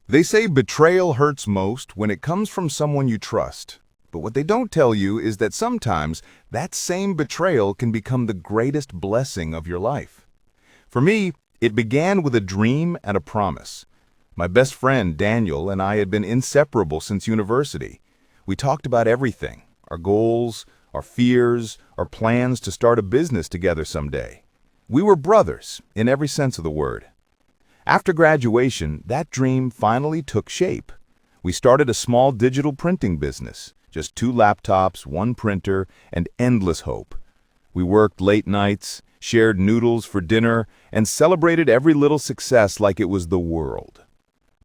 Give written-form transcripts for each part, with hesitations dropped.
They say betrayal hurts most when it comes from someone you trust. But what they don't tell you is that sometimes that same betrayal can become the greatest blessing of your life. For me, it began with a dream and a promise. My best friend, Daniel, and I had been inseparable since university. We talked about everything, our goals, our fears, our plans to start a business together someday. We were brothers, in every sense of the word. After graduation, that dream finally took shape. We started a small digital printing business, just 2 laptops, 1 printer, and endless hope. We worked late nights, shared noodles for dinner, and celebrated every little success like it was the world.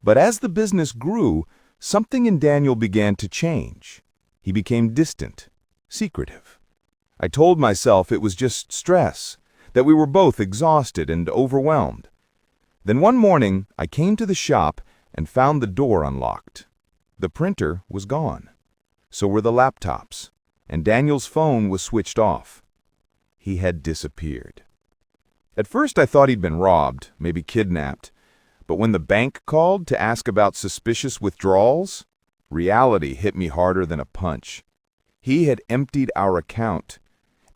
But as the business grew, something in Daniel began to change. He became distant, secretive. I told myself it was just stress, that we were both exhausted and overwhelmed. Then one morning, I came to the shop and found the door unlocked. The printer was gone. So were the laptops, and Daniel's phone was switched off. He had disappeared. At first I thought he'd been robbed, maybe kidnapped. But when the bank called to ask about suspicious withdrawals, reality hit me harder than a punch. He had emptied our account.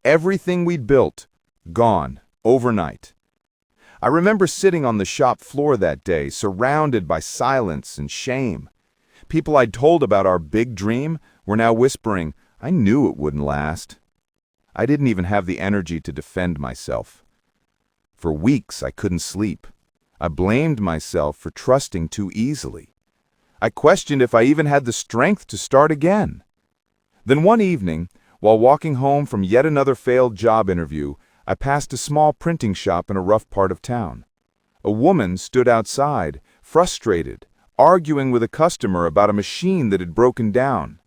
Everything we'd built, gone, overnight. I remember sitting on the shop floor that day, surrounded by silence and shame. People I'd told about our big dream were now whispering, I knew it wouldn't last. I didn't even have the energy to defend myself. For weeks, I couldn't sleep. I blamed myself for trusting too easily. I questioned if I even had the strength to start again. Then one evening, while walking home from yet another failed job interview, I passed a small printing shop in a rough part of town. A woman stood outside, frustrated, arguing with a customer about a machine that had broken down.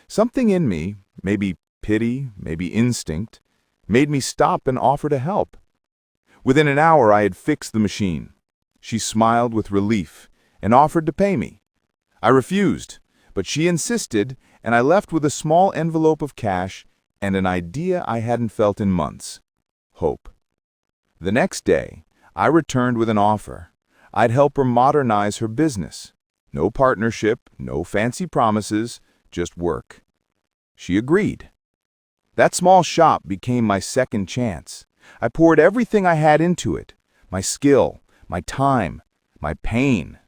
Something in me, maybe pity, maybe instinct, made me stop and offer to help. Within an hour, I had fixed the machine. She smiled with relief and offered to pay me. I refused, but she insisted, and I left with a small envelope of cash and an idea I hadn't felt in months. Hope. The next day, I returned with an offer. I'd help her modernize her business. No partnership, no fancy promises, just work. She agreed. That small shop became my second chance. I poured everything I had into it, my skill, my time, my pain.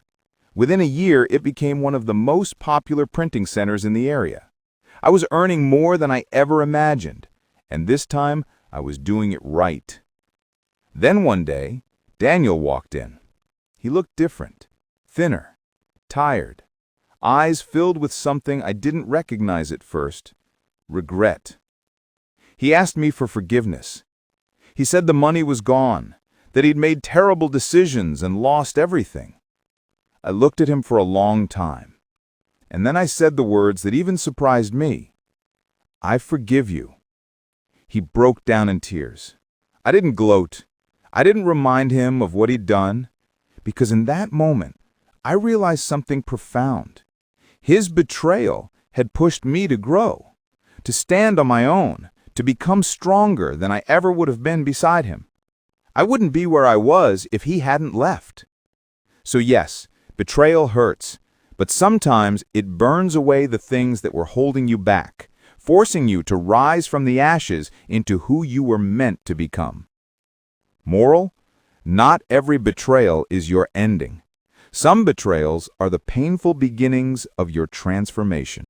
Within a year, it became one of the most popular printing centers in the area. I was earning more than I ever imagined, and this time, I was doing it right. Then one day, Daniel walked in. He looked different, thinner, tired, eyes filled with something I didn't recognize at first, regret. He asked me for forgiveness. He said the money was gone, that he'd made terrible decisions and lost everything. I looked at him for a long time, and then I said the words that even surprised me. I forgive you. He broke down in tears. I didn't gloat. I didn't remind him of what he'd done, because in that moment, I realized something profound. His betrayal had pushed me to grow, to stand on my own, to become stronger than I ever would have been beside him. I wouldn't be where I was if he hadn't left. So yes, betrayal hurts, but sometimes it burns away the things that were holding you back, forcing you to rise from the ashes into who you were meant to become. Moral: not every betrayal is your ending. Some betrayals are the painful beginnings of your transformation.